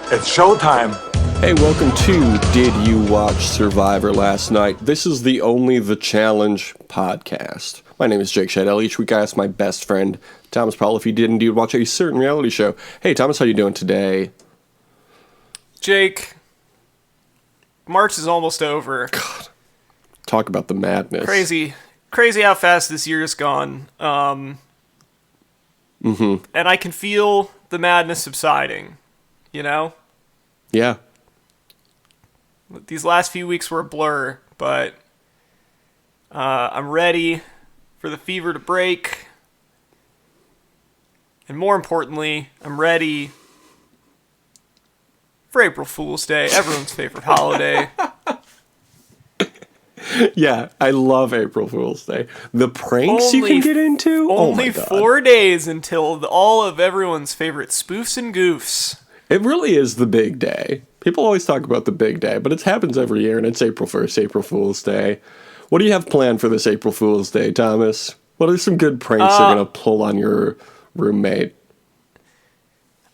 It's showtime. Hey, welcome to Did You Watch Survivor Last Night? This is the Only the Challenge podcast. My name is Jake Shadell. Each week I ask my best friend, Thomas Powell, if he did indeed watch a certain reality show. Hey, Thomas, how you doing today? Jake, March is almost over. God, talk about the madness. Crazy how fast this year has gone. And I can feel the madness subsiding, you know? Yeah. These last few weeks were a blur, but I'm ready for the fever to break. And more importantly, I'm ready for April Fool's Day, everyone's favorite holiday. Yeah, I love April Fool's Day. The pranks you can get into? Only 4 days until all of everyone's favorite spoofs and goofs. It really is the big day. People always talk about the big day, but it happens every year, and it's April 1st, April Fool's Day. What do you have planned for this April Fool's Day, Thomas? What are some good pranks you're going to pull on your roommate?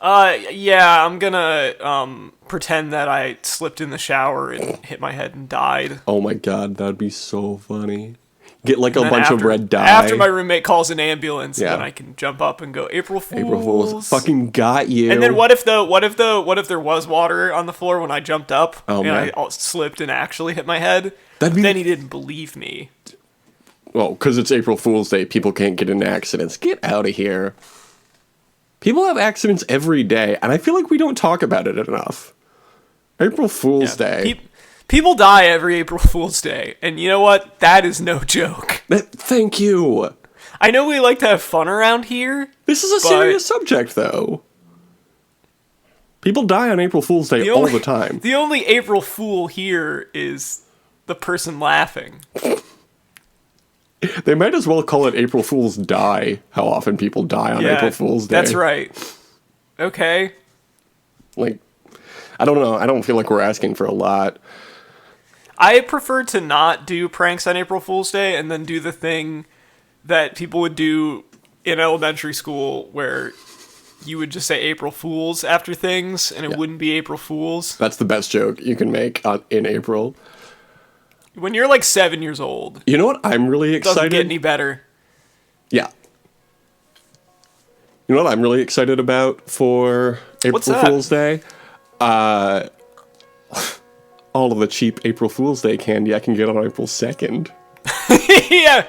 Yeah, I'm gonna pretend that I slipped in the shower and hit my head and died. Oh my god, that'd be so funny. Get like a And bunch then of red dye. After my roommate calls an ambulance, Yeah. then I can jump up and go, April Fools. April Fool's fucking got you. And then what if there was water on the floor when I jumped up Oh, and man. I slipped and actually hit my head? That'd be- Then he didn't believe me. Well, because it's April Fool's Day, people can't get in accidents. Get out of here. People have accidents every day, and I feel like we don't talk about it enough. April Fool's Day. People die every April Fool's Day, and you know what? That is no joke. Thank you. I know we like to have fun around here. This is a serious subject, though. People die on April Fool's Day all the time. The only April Fool here is the person laughing. They might as well call it April Fool's Die, how often people die on April Fool's Day. That's right. Okay. Like, I don't know. I don't feel like we're asking for a lot. I prefer to not do pranks on April Fool's Day and then do the thing that people would do in elementary school where you would just say April Fools after things and it wouldn't be April Fools. That's the best joke you can make in April. When you're like 7 years old. You know what I'm really It doesn't excited? get any better. Yeah. You know what I'm really excited about for April What's that? Fool's Day? All of the cheap April Fool's Day candy I can get on April 2nd. Yeah.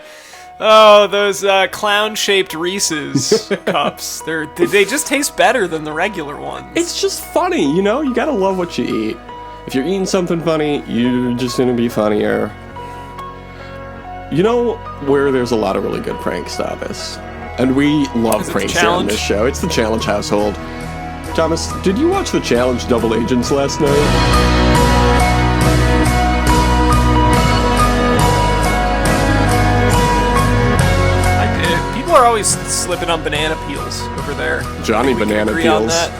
Oh, those clown-shaped Reese's cups. They just taste better than the regular ones. It's just funny, you know? You gotta love what you eat. If you're eating something funny, you're just gonna be funnier. You know where there's a lot of really good pranks, Thomas? And we love pranks here on this show. It's the Challenge household. Thomas, did you watch the Challenge Double Agents last night? I did. People are always slipping on banana peels over there. Johnny We can Banana agree on Peels. that.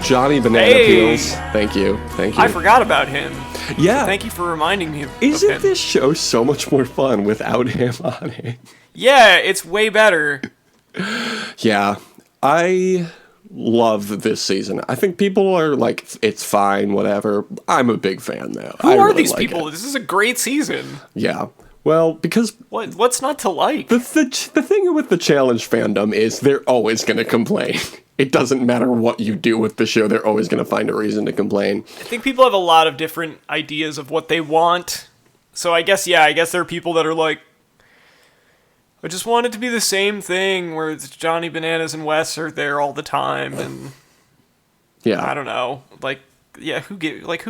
Johnny Banana Hey! Peels. Thank you. I forgot about him. Yeah. Thank you for reminding me. Isn't of him. this show so much more fun without him on it? Yeah, it's way better. Yeah. I love this season. I think people are like, it's fine, whatever. I'm a big fan, though. Who are these people? This is a great season. Yeah. Well, because What's not to like? the thing with the Challenge fandom is they're always going to complain. It doesn't matter what you do with the show, they're always going to find a reason to complain. I think people have a lot of different ideas of what they want. So I guess there are people that are like, I just want it to be the same thing where it's Johnny Bananas and Wes are there all the time, and Yeah. I don't know, like, yeah, who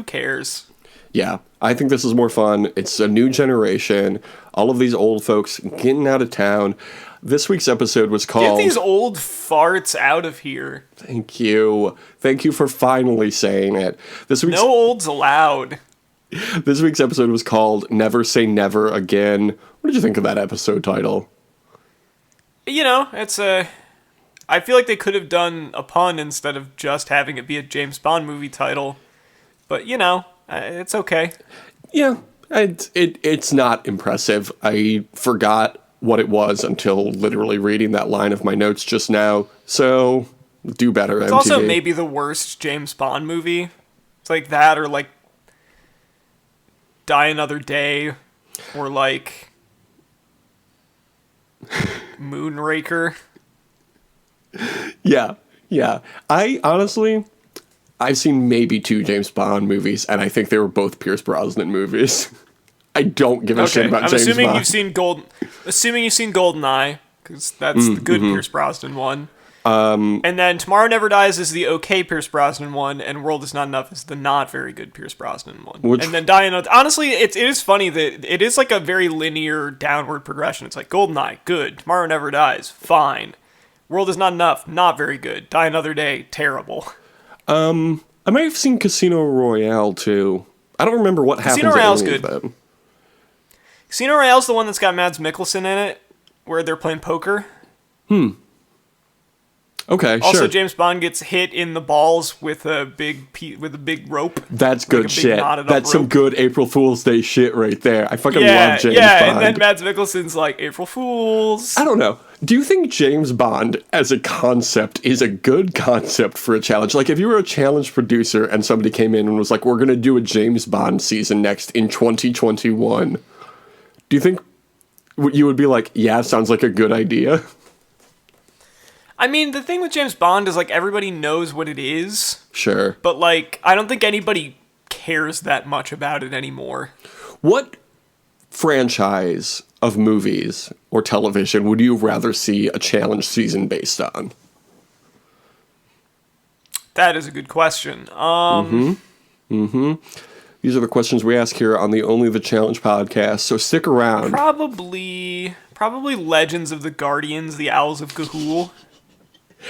cares? Yeah, I think this is more fun. It's a new generation. All of these old folks getting out of town. This week's episode was Get called... these old farts out of here. Thank you. Thank you for finally saying it. No olds allowed. This week's episode was called Never Say Never Again. What did you think of that episode title? You know, I feel like they could have done a pun instead of just having it be a James Bond movie title. But, you know, it's okay. Yeah, it's not impressive. I forgot what it was until literally reading that line of my notes just now. So, Do better, It's MTV. also maybe the worst James Bond movie. It's like that, or like Die Another Day, or like Moonraker. Yeah. I've seen maybe 2 James Bond movies, and I think they were both Pierce Brosnan movies. I don't give a shit about James Bond. Assuming you've seen GoldenEye, because that's the good Pierce Brosnan one. And then Tomorrow Never Dies is the okay Pierce Brosnan one, and World Is Not Enough is the not very good Pierce Brosnan one. And then Die Another. Honestly, it is funny that it is like a very linear downward progression. It's like GoldenEye, good. Tomorrow Never Dies, fine. World Is Not Enough, not very good. Die Another Day, terrible. I might have seen Casino Royale too. I don't remember what happens Casino Royale's in any good. of them. Casino Royale's the one that's got Mads Mikkelsen in it, where they're playing poker. Okay, Also, sure. James Bond gets hit in the balls with a big rope. That's good like a big shit. knotted up That's some rope. good April Fool's Day shit right there. I fucking Yeah, love James yeah, Bond. and then Mads Mikkelsen's like, April Fools. I don't know. Do you think James Bond as a concept is a good concept for a challenge? Like, if you were a challenge producer and somebody came in and was like, we're going to do a James Bond season next in 2021, do you think you would be like, yeah, sounds like a good idea? I mean, the thing with James Bond is, like, everybody knows what it is, Sure. but, like, I don't think anybody cares that much about it anymore. What franchise of movies or television would you rather see a challenge season based on? That is a good question. These are the questions we ask here on the Only the Challenge podcast, so stick around. Probably Legends of the Guardians, the Owls of Ga'Hoole.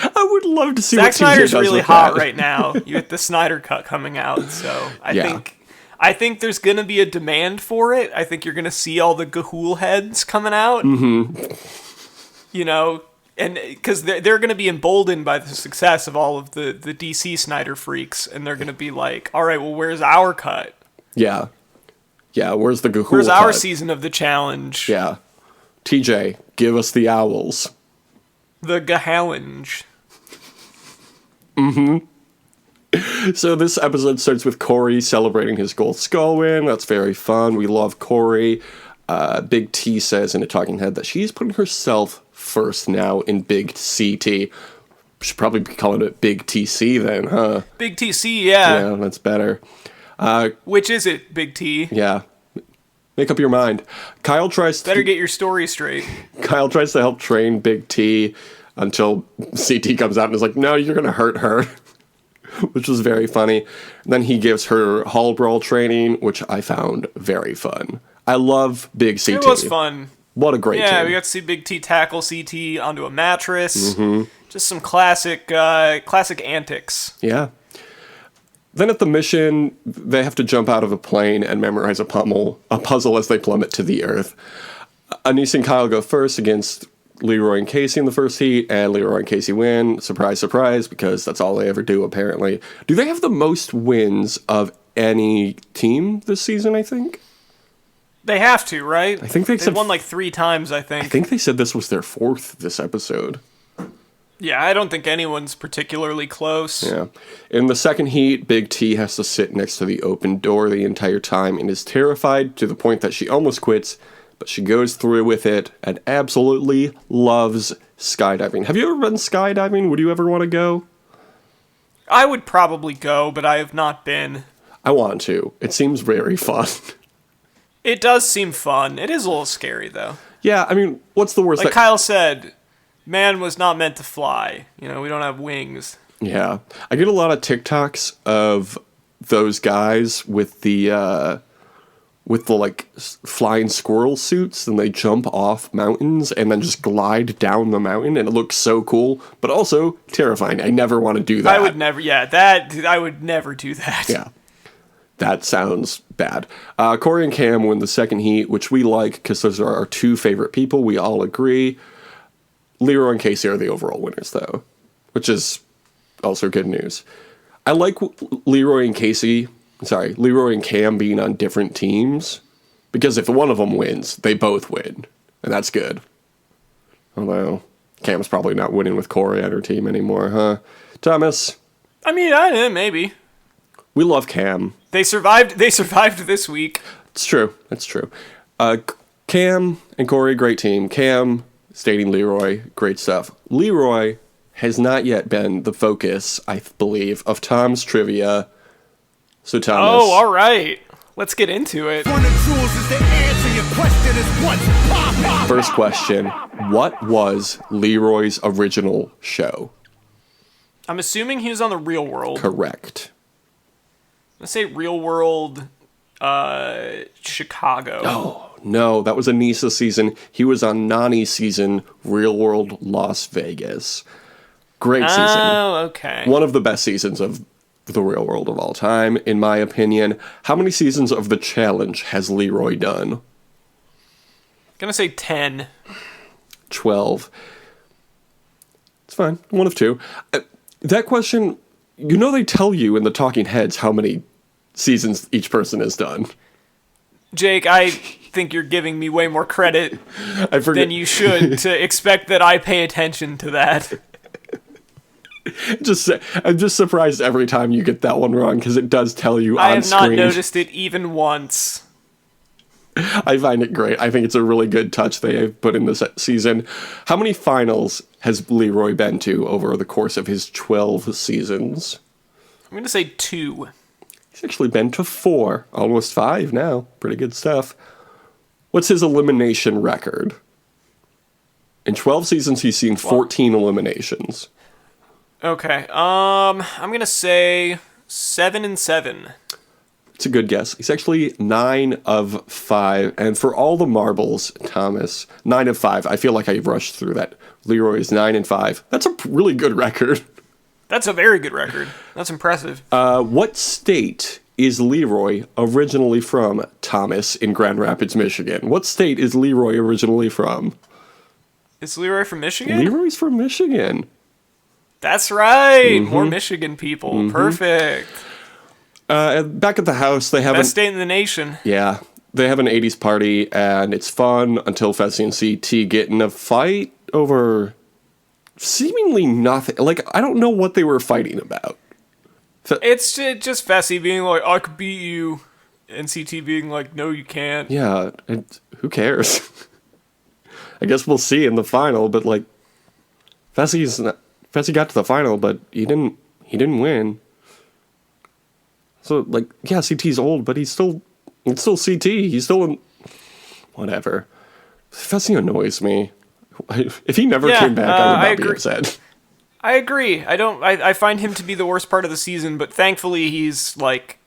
I would love to see Zack what TJ Snyder's does really with hot that. right now. You get the Snyder Cut coming out, so Yeah. I think there's gonna be a demand for it. I think you're gonna see all the Ga'Hoole heads coming out. You know, and because they're gonna be emboldened by the success of all of the DC Snyder freaks, and they're gonna be like, all right, well, where's our cut? Yeah, where's the Ga'Hoole Where's our cut? season of the challenge? Yeah. TJ, give us the owls. The Gahallenge. So this episode starts with Corey celebrating his gold skull win. That's very fun. We love Corey. Big T says in a talking head that she's putting herself first now in Big CT. Should probably be calling it Big TC then, huh? Big TC, yeah. Yeah, that's better. Which is it, Big T? Yeah. Make up your mind. Kyle tries Better get your story straight. Kyle tries to help train Big T until CT comes out and is like, no, you're going to hurt her. Which was very funny. And then he gives her hall brawl training, which I found very fun. I love Big CT. It was fun. What a great Yeah, team. we got to see Big T tackle CT onto a mattress. Just some classic antics. Yeah. Then at the mission, they have to jump out of a plane and memorize a puzzle as they plummet to the earth. Anise and Kyle go first against Leroy and Casey in the first heat, and Leroy and Casey win. Surprise, surprise, because that's all they ever do, apparently. Do they have the most wins of any team this season, I think? They have to, right? I think they said won like 3 times, I think. I think they said this was their 4th this episode. Yeah, I don't think anyone's particularly close. Yeah. In the second heat, Big T has to sit next to the open door the entire time and is terrified to the point that she almost quits, but she goes through with it and absolutely loves skydiving. Have you ever been skydiving? Would you ever want to go? I would probably go, but I have not been. I want to. It seems very fun. It does seem fun. It is a little scary, though. Yeah, I mean, what's the worst? Like Kyle said, man was not meant to fly. You know, we don't have wings. Yeah. I get a lot of TikToks of those guys with the like flying squirrel suits, and they jump off mountains and then just glide down the mountain, and it looks so cool, but also terrifying. I never want to do that. I would never do that. Yeah. That sounds bad. Corey and Cam win the second heat, which we like because those are our 2 favorite people. We all agree. Leroy and Casey are the overall winners, though, which is also good news. I like Leroy and Cam being on different teams, because if one of them wins, they both win, and that's good. Although, Cam's probably not winning with Corey on her team anymore, huh? Thomas, I mean, maybe. we love Cam. They survived this week. It's true. That's true. Cam and Corey, great team. Cam, stating Leroy, great stuff. Leroy has not yet been the focus, I believe, of Tom's trivia. So, Thomas. Oh, all right. Let's get into it. First question. What was Leroy's original show? I'm assuming he was on the Real World. Correct. Let's say Real World, Chicago. Oh, no. That was a Nisa season. He was on Nani's season, Real World Las Vegas. Great season. Oh, okay. One of the best seasons of the Real World of all time, in my opinion. How many seasons of The Challenge has Leroy done? Gonna say 10. 12. It's fine. One of two. That question, they tell you in the Talking Heads how many seasons each person has done. Jake, I think you're giving me way more credit than you should to expect that I pay attention to that. I'm just surprised every time you get that one wrong, because it does tell you on screen. I have not noticed it even once. I find it great. I think it's a really good touch they have put in this season. How many finals has Leroy been to over the course of his 12 seasons? I'm going to say 2. He's actually been to 4, almost 5 now. Pretty good stuff. What's his elimination record? In 12 seasons, he's seen 14 eliminations. Okay, I'm going to say 7-7. It's a good guess. He's actually 9 of 5. And for all the marbles, Thomas, 9 of 5. I feel like I rushed through that. Leroy is 9 and 5. That's a really good record. That's a very good record. That's impressive. What state is Leroy originally from, Thomas, in Grand Rapids, Michigan? What state is Leroy originally from? Is Leroy from Michigan? Leroy's from Michigan. That's right. More Michigan people. Perfect. Back at the house, they have best state in the nation. Yeah, they have an 80s party, and it's fun until Fessy and CT get in a fight over seemingly nothing. Like, I don't know what they were fighting about. It's just Fessy being like, I could beat you, and CT being like, no, you can't. Yeah, who cares? I guess we'll see in the final, but like, Fessy got to the final, but he didn't win. So, like, yeah, CT's old, but it's still CT. He's still in... Whatever. Fessy annoys me. If he never came back, I would not be upset. I agree. I find him to be the worst part of the season, but thankfully he's, like...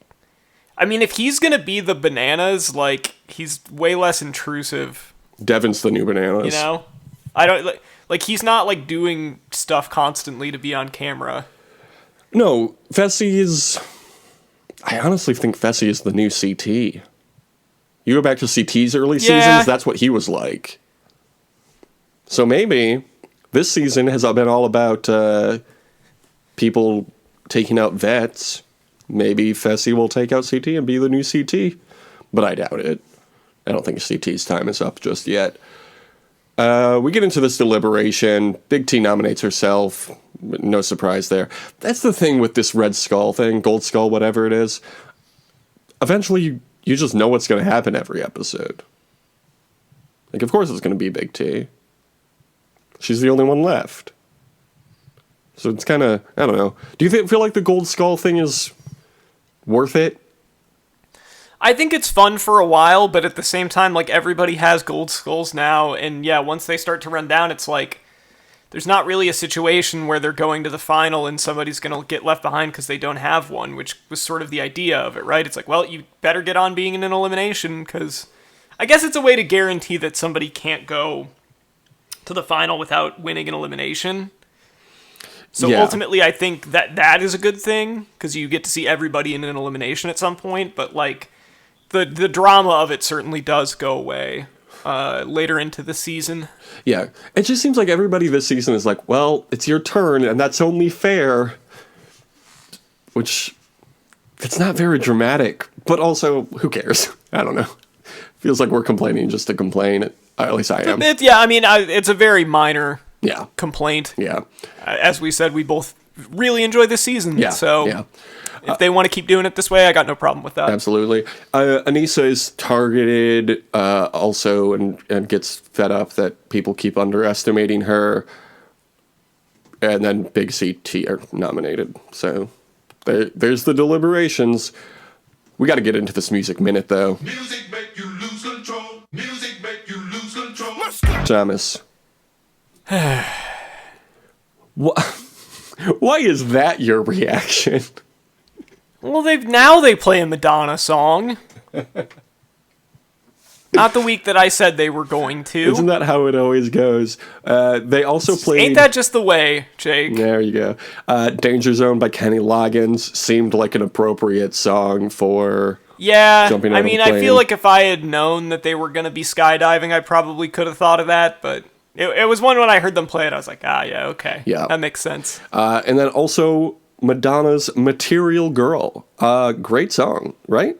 I mean, if he's gonna be the bananas, like, he's way less intrusive. Devin's the new bananas. You know? I don't... Like, he's not, like, doing stuff constantly to be on camera. No, Fessy is... I honestly think Fessy is the new CT. You go back to CT's early seasons, that's what he was like. So maybe this season has been all about people taking out vets. Maybe Fessy will take out CT and be the new CT. But I doubt it. I don't think CT's time is up just yet. We get into this deliberation. Big T nominates herself. No surprise there. That's the thing with this Red Skull thing, Gold Skull, whatever it is. Eventually, you just know what's going to happen every episode. Like, of course it's going to be Big T. She's the only one left. So it's kind of, I don't know. Do you feel like the Gold Skull thing is worth it? I think it's fun for a while, but at the same time, like, everybody has Gold Skulls now, and yeah, once they start to run down, it's like, there's not really a situation where they're going to the final and somebody's going to get left behind because they don't have one, which was sort of the idea of it, right? It's like, well, you better get on being in an elimination, because I guess it's a way to guarantee that somebody can't go to the final without winning an elimination. So ultimately, I think that is a good thing, because you get to see everybody in an elimination at some point, but, like, the drama of it certainly does go away later into the season. Yeah, it just seems like everybody this season is like, well, it's your turn, and that's only fair. Which, it's not very dramatic, but also, who cares? I don't know. Feels like we're complaining just to complain. At least I am. Yeah, I mean, it's a very minor Yeah. complaint. Yeah. As we said, we both really enjoy this season. Yeah. So Yeah. if they want to keep doing it this way, I got no problem with that. Absolutely. Anissa is targeted also and gets fed up that people keep underestimating her. And then Big CT are nominated. So there's the deliberations. We got to get into this music minute, though. Music make you lose control. Music make you lose control. Thomas. Why is that your reaction? Well, they play a Madonna song. Not the week that I said they were going to. Isn't that how it always goes? They also played... Ain't that just the way, Jake? There you go. Danger Zone by Kenny Loggins seemed like an appropriate song for... Yeah, jumping I out of mean, a I plane. feel like if I had known that they were going to be skydiving, I probably could have thought of that, but it was one when I heard them play it, I was like, yeah, okay. Yeah. That makes sense. And then also Madonna's Material Girl. Great song, right?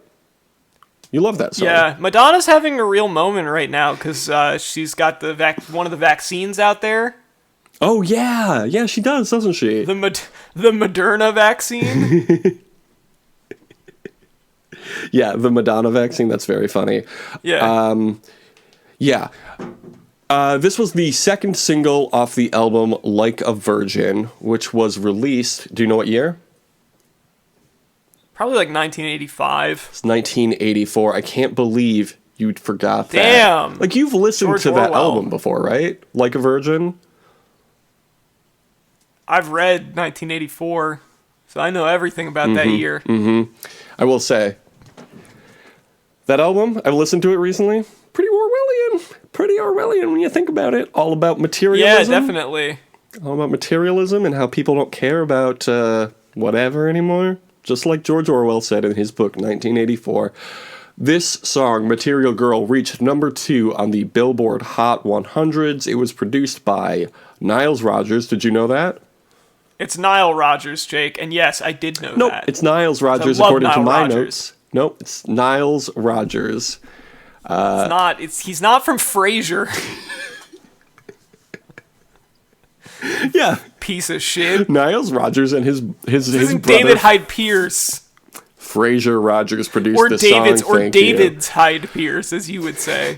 You love that song. Yeah, Madonna's having a real moment right now because she's got one of the vaccines out there. Oh, yeah. Yeah, she does, doesn't she? The Moderna vaccine. Yeah, the Madonna vaccine. That's very funny. Yeah. Yeah. This was the second single off the album Like a Virgin, which was released, do you know what year? Probably like 1985. It's 1984. I can't believe you forgot that. Damn. Like, you've listened George to that Orwell. album before, right? Like a Virgin? I've read 1984, so I know everything about that year. I will say, that album, I've listened to it recently. Pretty Orwellian. Pretty Orwellian when you think about it. All about Yeah, materialism. definitely. All about materialism and how people don't care about whatever anymore. Just like George Orwell said in his book, 1984. This song, Material Girl, reached number 2 on the Billboard Hot 100s. It was produced by Niles Rodgers. Did you know that? It's Nile Rodgers, Jake, and yes, I did know Nope, that. it's Niles Rodgers love according to Nile my Rodgers. notes. Nope, it's Niles Rodgers. He's not from Frasier. Yeah, Piece of shit. Niles Rodgers and his Isn't brother David Hyde Pierce Fraser Rodgers produced or the David's song. or Thank you. David's Hyde Pierce, as you would say?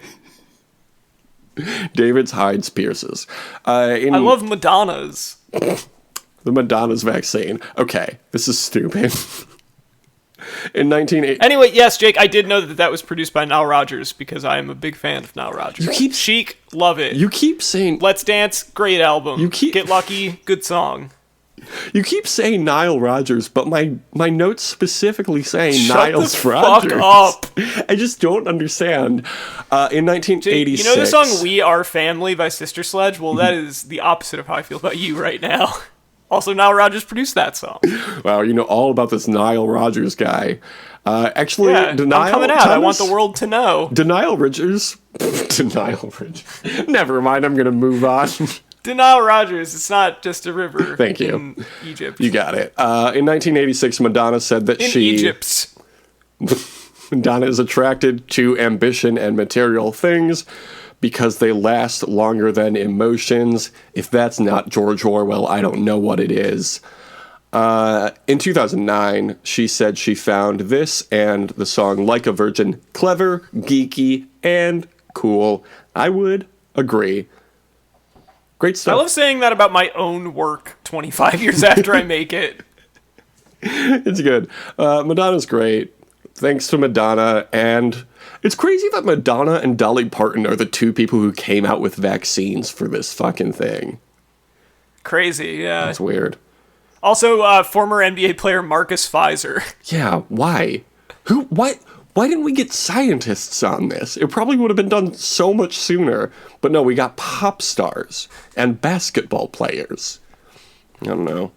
David's Hyde's Pierces. I love Madonna's. The Madonna's vaccine. Okay, this is stupid. In 1980, Anyway, yes, Jake, I did know that was produced by Nile Rodgers because I am a big fan of Nile Rodgers. You keep- Chic, love it. you keep saying Let's Dance, great album. You keep- Get Lucky, good song. Nile Rodgers, but my notes specifically say Shut Niles the fuck Rodgers. up. I just don't understand. In 1986, You know the song We Are Family by Sister Sledge? Well, that is the opposite of how I feel about you right now. Also, Nile Rodgers produced that song. Wow, you know all about this Nile Rodgers guy. Actually, Yeah, Denial, I'm coming out. I want the world to know. Denial Rodgers. Denial Rodgers. Never mind. I'm gonna move on. Nile Rodgers, it's not just a river. Thank you. In Egypt. You got it. In 1986, Madonna said that in she Egypt. Madonna is attracted to ambition and material things because they last longer than emotions. If that's not George Orwell, I don't know what it is. In 2009, she said she found this and the song Like a Virgin clever, geeky, and cool. I would agree. Great I stuff. love saying that about my own work 25 years after I make it. It's good. Madonna's great. Thanks to Madonna. And it's crazy that Madonna and Dolly Parton are the two people who came out with vaccines for this fucking thing. Crazy, yeah. That's weird. Also, former NBA player Marcus Pfizer. Yeah, why? Why didn't we get scientists on this? It probably would have been done so much sooner. But no, we got pop stars and basketball players. I don't know.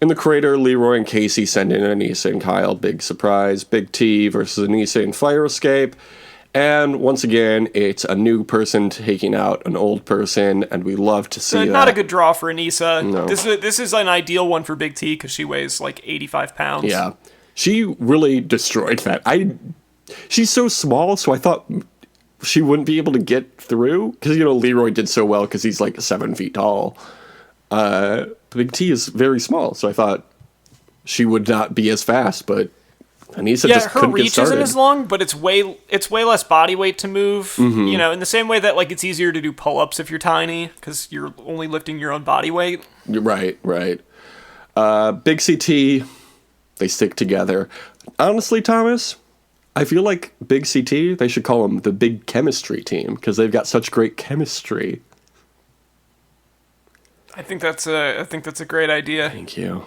In the crater, Leroy and Casey send in Anissa and Kyle. Big surprise. Big T versus Anissa in fire escape. And once again, it's a new person taking out an old person, and we love to see that. Not a good draw for Anissa. No. This is an ideal one for Big T because she weighs like 85 pounds. Yeah. She really destroyed that. She's so small, so I thought she wouldn't be able to get through because Leroy did so well because he's like 7 feet tall. Big T is very small, so I thought she would not be as fast, but Anissa just her couldn't get reach started. isn't as long, but it's way less body weight to move. Mm-hmm. In the same way that like it's easier to do pull-ups if you're tiny because you're only lifting your own body weight. Right. Big CT, they stick together. Honestly, Thomas, I feel like Big CT, they should call them the Big Chemistry Team because they've got such great chemistry. I think that's a great idea. Thank you.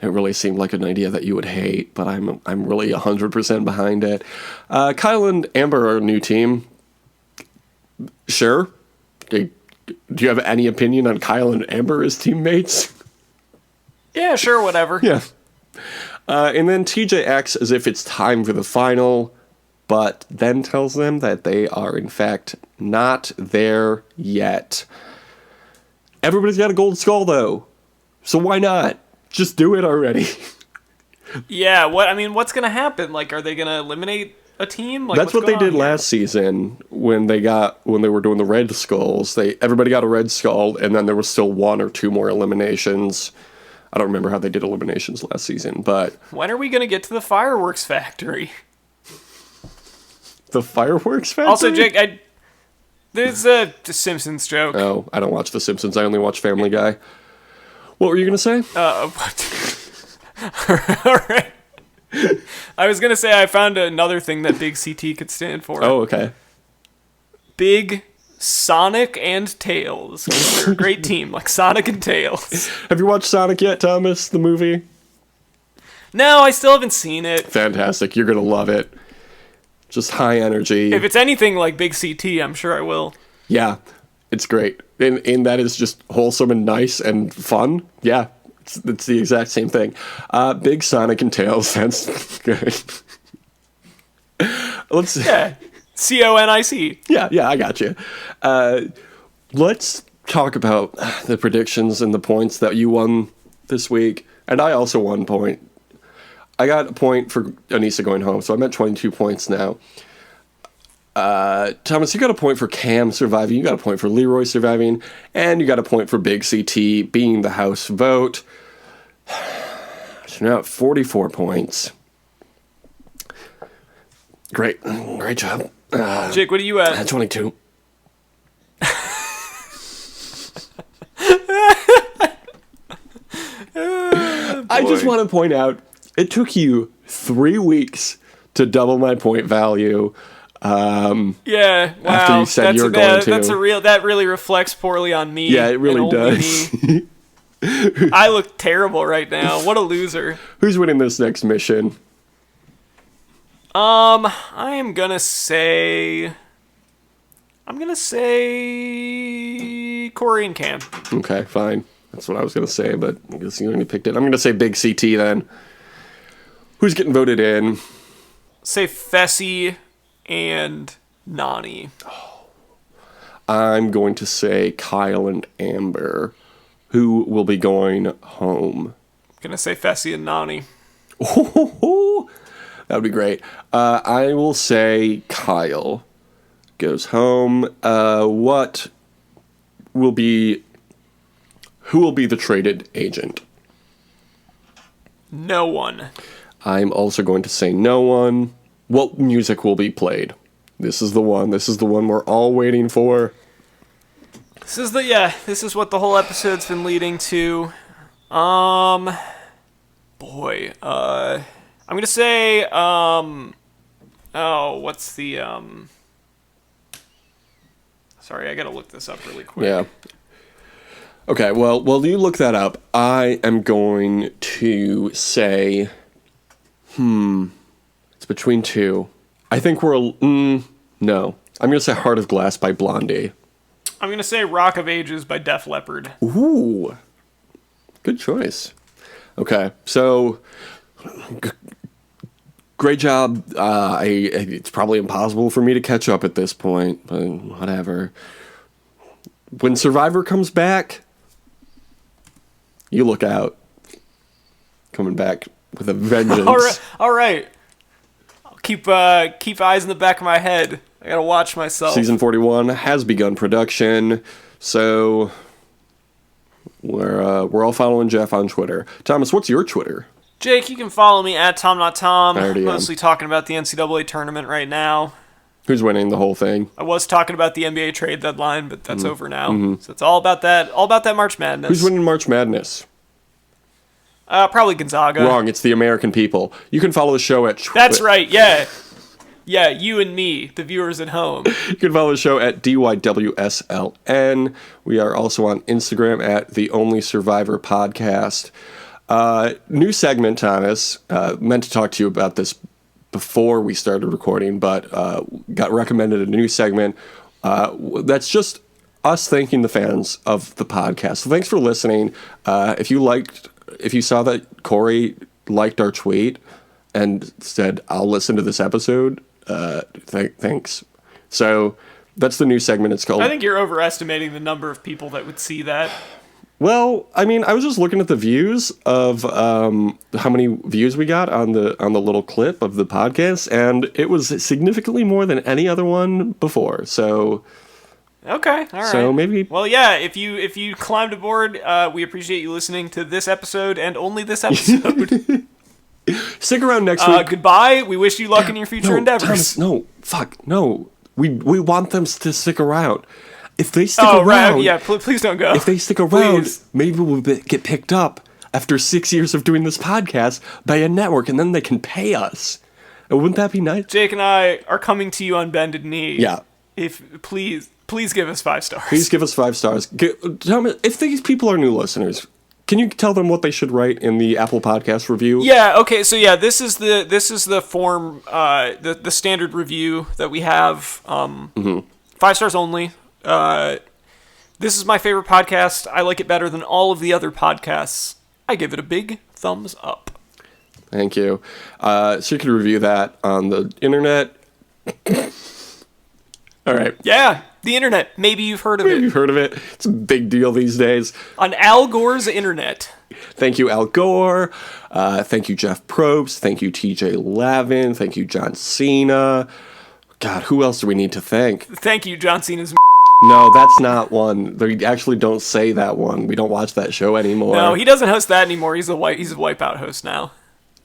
It really seemed like an idea that you would hate, but I'm really 100% behind it. Kyle and Amber are a new team. Sure. Do you have any opinion on Kyle and Amber as teammates? Yeah, sure, whatever. Yeah. And then TJ acts as if it's time for the final, but then tells them that they are, in fact, not there yet. Everybody's got a gold skull, though. So why not? Just do it already. Yeah, what's going to happen? Like, are they going to eliminate a team? Like, That's what they did last season when they were doing the red skulls. Everybody got a red skull, and then there was still 1 or 2 more eliminations. I don't remember how they did eliminations last season, but... When are we going to get to the fireworks factory? The fireworks factory? Also, Jake, there's a Simpsons joke. Oh, I don't watch The Simpsons. I only watch Family Guy. What were you going to say? What? All right. I was going to say I found another thing that Big CT could stand for. Oh, okay. Big Sonic and Tails. They're a great team, like Sonic and Tails. Have you watched Sonic yet, Thomas, the movie? No, I still haven't seen it. Fantastic. You're going to love it. Just high energy. If it's anything like Big CT, I'm sure I will. Yeah, it's great. And that is just wholesome and nice and fun. Yeah, it's the exact same thing. Big Sonic and Tails, that's good. Yeah, CONIC. Yeah, I got you. Let's talk about the predictions and the points that you won this week. And I also won a point. I got a point for Anissa going home, so I'm at 22 points now. Thomas, you got a point for Cam surviving, you got a point for Leroy surviving, and you got a point for Big CT being the house vote. So now at 44 points. Great job. Jake, what are you at? At 22. I just want to point out, it took you 3 weeks to double my point value. Yeah, wow. After you said you were going to. That really reflects poorly on me. Yeah, it really does. I look terrible right now. What a loser. Who's winning this next mission? I'm gonna say Corey and Cam. Okay, fine. That's what I was gonna say, but I guess you only picked it. I'm gonna say Big CT then. Who's getting voted in? Say Fessy and Nani. I'm going to say Kyle and Amber, who will be going home. Gonna say Fessy and Nani. That would be great. I will say Kyle goes home. Who will be the traded agent? No one. I'm also going to say no one. What music will be played? This is the one. This is the one we're all waiting for. This is what the whole episode's been leading to. I'm gonna say, what's the, sorry, I gotta look this up really quick. Yeah. Okay, well, while you look that up, I am going to say, it's between two. I think no. I'm gonna say Heart of Glass by Blondie. I'm gonna say Rock of Ages by Def Leppard. Ooh. Good choice. Okay, so great job. It's probably impossible for me to catch up at this point, but whatever. When Survivor comes back, you look out. Coming back with a vengeance. All right. I'll keep eyes in the back of my head I gotta watch myself. Season 41 has begun production, so we're all following Jeff on Twitter. Thomas, what's your Twitter? Jake, you can follow me at TomNotTom. I already am. Mostly talking about the NCAA tournament right now. Who's winning the whole thing? I was talking about the NBA trade deadline, but that's over now. So it's all about that March Madness. Who's winning March Madness? Probably Gonzaga. Wrong, it's the American people. You can follow the show at That's right, yeah. Yeah, you and me, the viewers at home. You can follow the show at DYWSLN. We are also on Instagram at The Only Survivor Podcast. New segment, Thomas. Meant to talk to you about this before we started recording, but got recommended a new segment. That's just us thanking the fans of the podcast. So thanks for listening. If you saw that Corey liked our tweet and said, I'll listen to this episode, thanks. So that's the new segment. It's called... I think you're overestimating the number of people that would see that. Well, I mean, I was just looking at the views of how many views we got on the little clip of the podcast, and it was significantly more than any other one before. So... Okay, all right. So maybe... Well, yeah, if you climbed aboard, we appreciate you listening to this episode and only this episode. Stick around next week. Goodbye. We wish you luck in your future endeavors. Thomas, no. We want them to stick around. If they stick around... Right. Yeah, please don't go. If they stick around, maybe we'll get picked up after 6 years of doing this podcast by a network, and then they can pay us. And wouldn't that be nice? Jake and I are coming to you on bended knee. Yeah. Please give us 5 stars. Please give us 5 stars. Tell me, if these people are new listeners, can you tell them what they should write in the Apple Podcast review? Yeah, okay, so yeah, this is the form, the standard review that we have. 5 stars only. This is my favorite podcast. I like it better than all of the other podcasts. I give it a big thumbs up. Thank you. So you can review that on the internet. All right. Yeah, the internet. Maybe you've heard of it. You've heard of it. It's a big deal these days. On Al Gore's internet. Thank you, Al Gore. Thank you, Jeff Probst. Thank you, TJ Lavin. Thank you, John Cena. God, who else do we need to thank? Thank you, John Cena's. No, that's not one. They actually don't say that one. We don't watch that show anymore. No, he doesn't host that anymore. He's a Wipeout host now.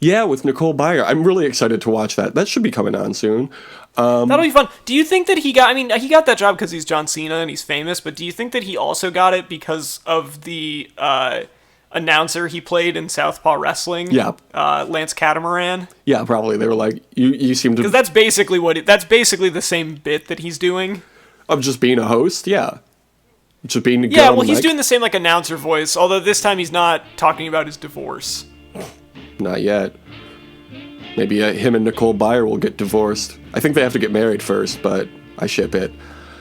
Yeah, with Nicole Byer. I'm really excited to watch that. That should be coming on soon. That'll be fun. Do you think that he got that job because he's John Cena and he's famous, but do you think that he also got it because of the announcer he played in Southpaw Wrestling? Yeah. Lance Catamaran? Yeah, probably. They were like, you seem to... Because that's basically the same bit that he's doing. Of just being a host? Yeah. Just being good Yeah, on well, the he's mic? doing the same, like, announcer voice, although this time he's not talking about his divorce. Not yet. Maybe him and Nicole Byer will get divorced. I think they have to get married first, but I ship it.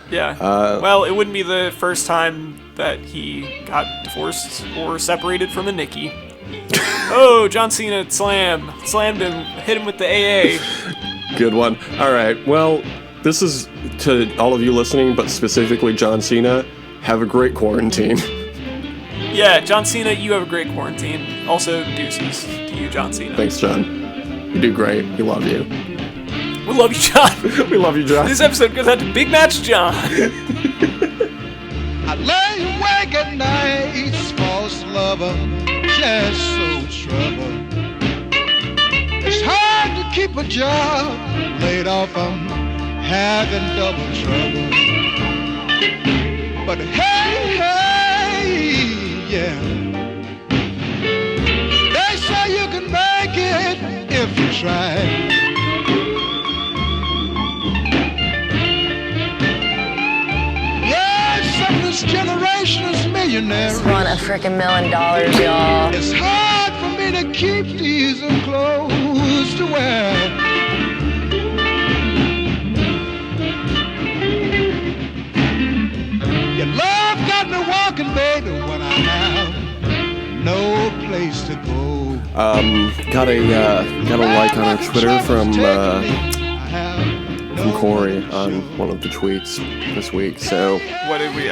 Yeah. Well, it wouldn't be the first time that he got divorced or separated from a Nikki. Oh, John Cena slammed him, hit him with the AA. Good one. All right. Well, this is to all of you listening, but specifically John Cena. Have a great quarantine. Yeah, John Cena, you have a great quarantine. Also, deuces to you, John Cena. Thanks, John. You do great. We love you. We love you, John. We love you, John. This episode goes out to Big Match John. I lay awake at nights, false lover, just so trouble. It's hard to keep a job, laid off, I'm having double trouble. But hey, yeah, they say you can make it if you try. This generation is millionaire. Just want $1 million, y'all. It's hard for me to keep decent clothes to wear. Your love got me walking, baby, when I have no place to go. Got a like on our Twitter from Corey on one of the tweets this week. So What did we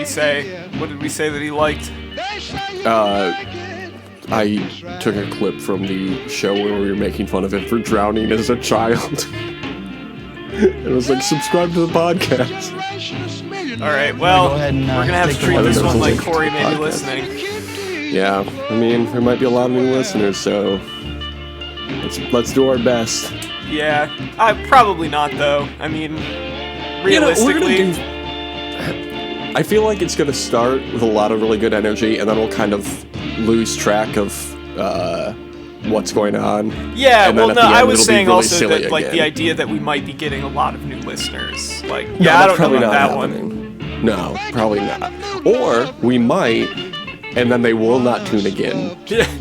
say? What did we say that he liked? I took a clip from the show where we were making fun of him for drowning as a child. It was like, subscribe to the podcast. All right, well, Go ahead and, we're gonna have to take treat the this one like link to Corey the may be podcast. listening. Yeah, I mean, there might be a lot of new listeners, so let's do our best. Yeah, probably not though. I mean, You know, we're realistically, gonna do. I feel like it's gonna start with a lot of really good energy, and then we'll kind of lose track of what's going on. yeah. And then Well, at no, the end, I was it'll be saying really also silly that like the again. idea that we might be getting a lot of new listeners. Like, No, yeah, I that's don't know probably about not that one. happening. No, probably not. Or we might, and then they will not tune again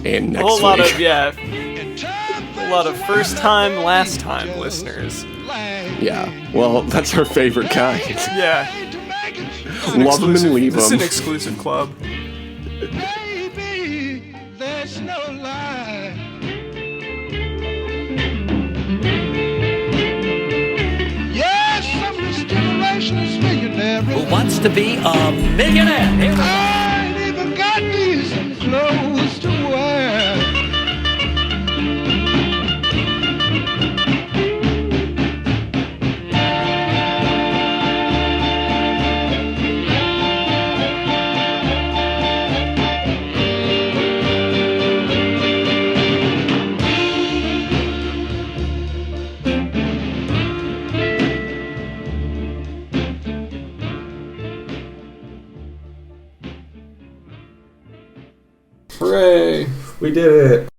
in A next whole lot week. of a lot of first time, last time listeners. Yeah, well, that's our favorite kind. Yeah, Love them and leave this is an them. exclusive club. Baby, there's no lie. Yes, I'm this generation's millionaire. Who wants to be a millionaire? Here we go. I ain't even got decent clothes to wear. Hooray! We did it!